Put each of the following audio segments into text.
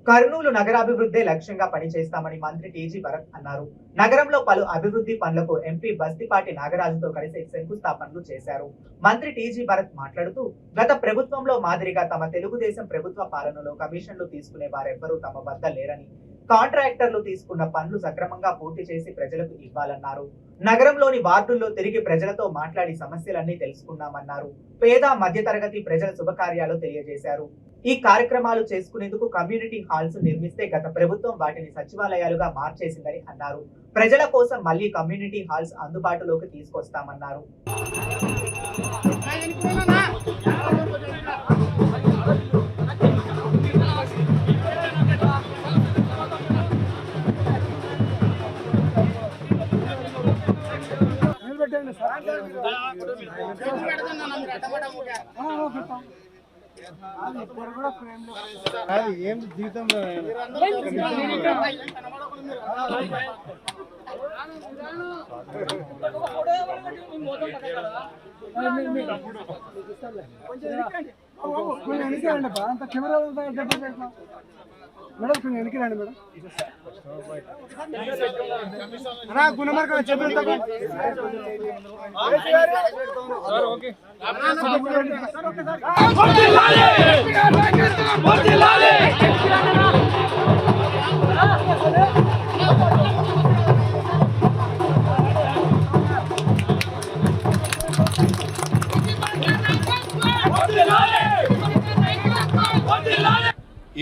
కర్నూలు నగరాభివృద్ధి లక్ష్యంగా పనిచేస్తామని మంత్రి టీజీ భరత్ అన్నారు. నగరంలో పలు అభివృద్ధి పనులకు ఎంపీ బస్తిపాటి నాగరాజుతో కలిసి శంకుస్థాపనలు చేశారు. మంత్రి టీజీ భరత్ మాట్లాడుతూ, గత ప్రభుత్వంలో మాదిరిగా తమ తెలుగుదేశం ప్రభుత్వ పాలనలో కమిషన్లు తీసుకునే వారెవ్వరూ తమ వద్ద లేరని, కాంట్రాక్టర్లు తీసుకున్న పనులు సక్రమంగా పూర్తి చేసి ప్రజలకు ఇవ్వాలన్నారు. నగరంలోని వార్డుల్లో తిరిగి ప్రజలతో మాట్లాడి సమస్యలన్నీ తెలుసుకున్నామన్నారు. పేద మధ్యతరగతి ప్రజల శుభకార్యాలు తెలియజేశారు. ఈ కార్యక్రమాలు చేసుకునేందుకు కమ్యూనిటీ హాల్స్ నిర్మిస్తే గత ప్రభుత్వం వాటిని సచివాలయాలుగా మార్చేసిందని అన్నారు. ప్రజల కోసం మళ్లీ కమ్యూనిటీ హాల్స్ అందుబాటులోకి తీసుకొస్తామన్నారు. ఏం జీవితంలో అంత కెమెరా మేడం కొంచెం వెనక్కి రండి మేడం. గుణమార్గం చెప్పండి.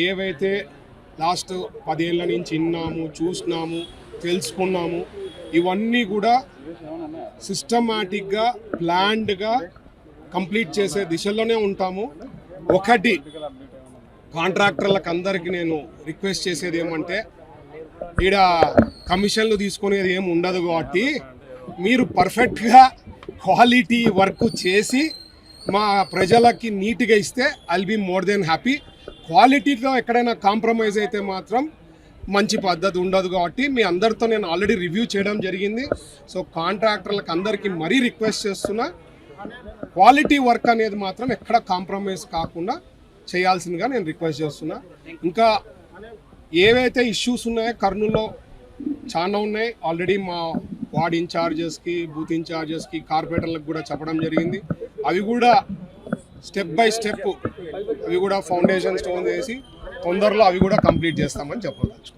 ఏవైతే లాస్ట్ 10 ఏళ్ళ నుంచి విన్నాము, చూసినాము, తెలుసుకున్నాము, ఇవన్నీ కూడా సిస్టమాటిక్గా ప్లాన్డ్గా కంప్లీట్ చేసే దిశలోనే ఉంటాము. ఒకటి కాంట్రాక్టర్లకు అందరికీ నేను రిక్వెస్ట్ చేసేది ఏమంటే, ఈడ కమిషన్లు తీసుకునేది ఏమి ఉండదు కాబట్టి మీరు పర్ఫెక్ట్గా క్వాలిటీ వర్క్ చేసి మా ప్రజలకి నీట్గా ఇస్తే I'll be more than happy. క్వాలిటీలో ఎక్కడైనా కాంప్రమైజ్ అయితే మాత్రం మంచి పద్ధతి ఉండదు కాబట్టి మీ అందరితో నేను ఆల్రెడీ రివ్యూ చేయడం జరిగింది. సో కాంట్రాక్టర్లకు అందరికీ మరీ రిక్వెస్ట్ చేస్తున్నా, క్వాలిటీ వర్క్ అనేది మాత్రం ఎక్కడ కాంప్రమైజ్ కాకుండా చేయాల్సిందిగా నేను రిక్వెస్ట్ చేస్తున్నా. ఇంకా ఏవైతే ఇష్యూస్ ఉన్నాయో కర్నూలులో చాలా ఉన్నాయి. ఆల్రెడీ మా వార్డ్ ఇన్ఛార్జెస్కి, బూత్ ఇన్ఛార్జెస్కి, కార్పొరేటర్లకు కూడా చెప్పడం జరిగింది. అవి కూడా స్టెప్ బై స్టెప్ అవి కూడా ఫౌండేషన్ స్టోన్ వేసి తొందరలో అవి కూడా కంప్లీట్ చేస్తామని చెప్పవచ్చు.